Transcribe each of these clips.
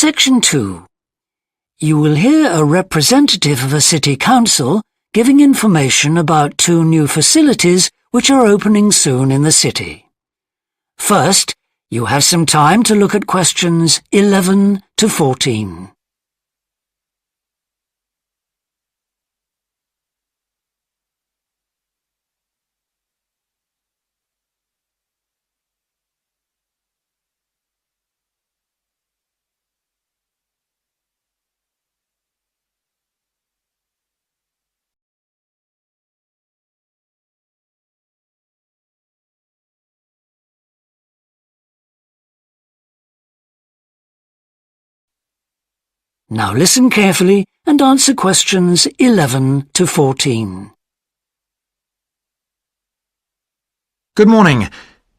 Section 2. You will hear a representative of a city council giving information about 2 new facilities which are opening soon in the city. First, you have some time to look at questions 11 to 14. Now listen carefully and answer questions 11 to 14. Good morning.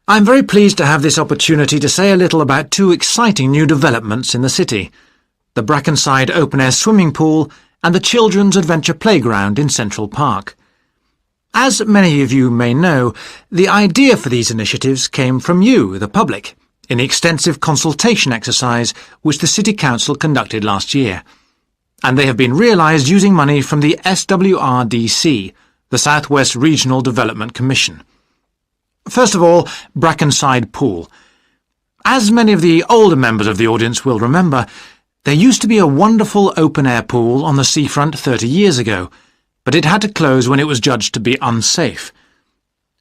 I'm very pleased to have this opportunity to say a little about 2 exciting new developments in the city: the Brackenside open-air swimming pool and the Children's Adventure Playground in Central Park. As many of you may know, the idea for these initiatives came from you, the public, in the extensive consultation exercise which the City Council conducted last year, and they have been realised using money from the SWRDC, the South West Regional Development Commission. First of all, Brackenside Pool. As many of the older members of the audience will remember, there used to be a wonderful open-air pool on the seafront 30 years ago, but it had to close when it was judged to be unsafe.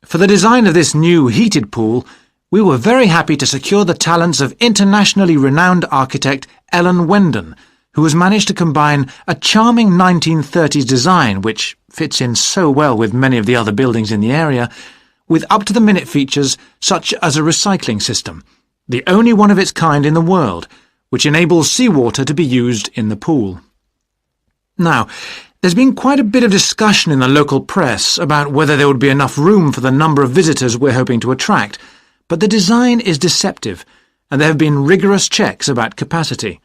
For the design of this new heated pool, we were very happy to secure the talents of internationally renowned architect Ellen Wendon, who has managed to combine a charming 1930s design, which fits in so well with many of the other buildings in the area, with up-to-the-minute features such as a recycling system, the only one of its kind in the world, which enables seawater to be used in the pool. Now, there's been quite a bit of discussion in the local press about whether there would be enough room for the number of visitors we're hoping to attract, but the design is deceptive, and there have been rigorous checks about capacity.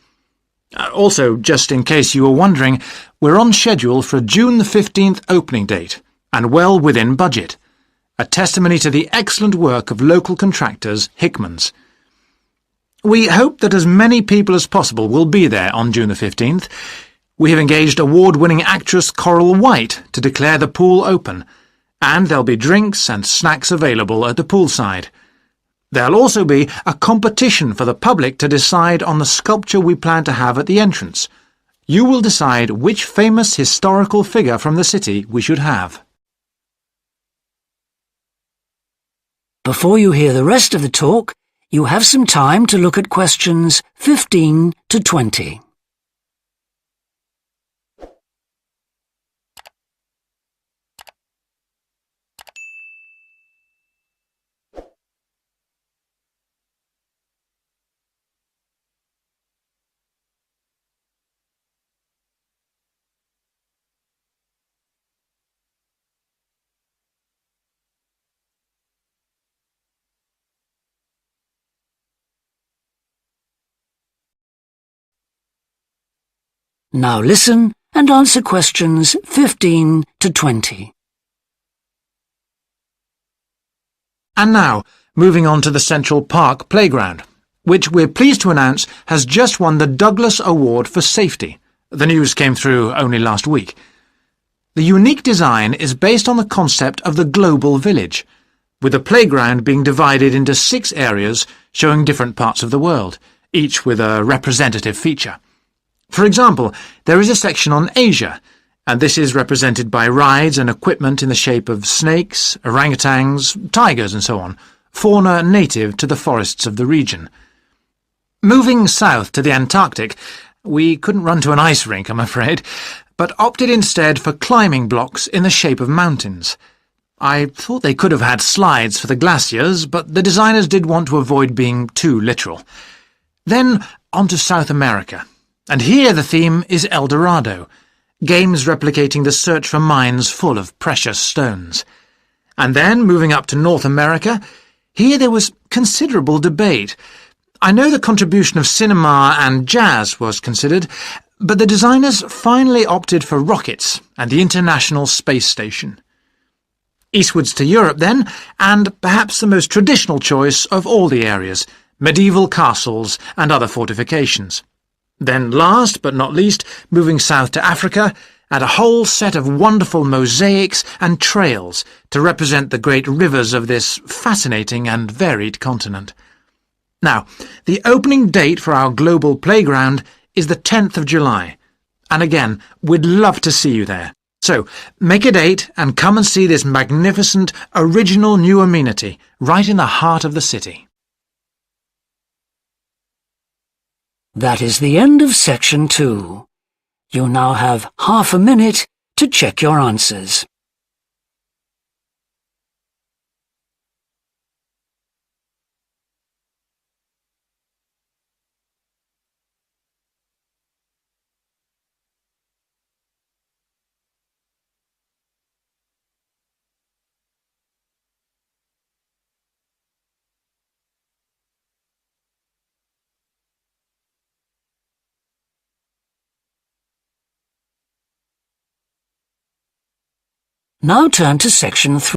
Also, just in case you were wondering, we're on schedule for a June the 15th opening date, and well within budget, a testimony to the excellent work of local contractors Hickman's. We hope that as many people as possible will be there on June the 15th. We have engaged award-winning actress Coral White to declare the pool open, and there'll be drinks and snacks available at the poolside. There'll also be a competition for the public to decide on the sculpture we plan to have at the entrance. You will decide which famous historical figure from the city we should have. Before you hear the rest of the talk, you have some time to look at questions 15 to 20. Now listen and answer questions 15 to 20. And now, moving on to the Central Park Playground, which we're pleased to announce has just won the Douglas Award for Safety. The news came through only last week. The unique design is based on the concept of the global village, with the playground being divided into 6 areas showing different parts of the world, each with a representative feature. For example, there is a section on Asia, and this is represented by rides and equipment in the shape of snakes, orangutans, tigers and so on, fauna native to the forests of the region. Moving south to the Antarctic, we couldn't run to an ice rink, I'm afraid, but opted instead for climbing blocks in the shape of mountains. I thought they could have had slides for the glaciers, but the designers did want to avoid being too literal. Then on to South America. And here the theme is El Dorado, games replicating the search for mines full of precious stones. And then, moving up to North America, here there was considerable debate. I know the contribution of cinema and jazz was considered, but the designers finally opted for rockets and the International Space Station. Eastwards to Europe then, and perhaps the most traditional choice of all the areas, medieval castles and other fortifications. Then last but not least, moving south to Africa, and a whole set of wonderful mosaics and trails to represent the great rivers of this fascinating and varied continent. Now, the opening date for our global playground is the 10th of July, and again, we'd love to see you there. So, make a date and come and see this magnificent, original new amenity right in the heart of the city. That is the end of section 2. You now have half a minute to check your answers. Now turn to section 3.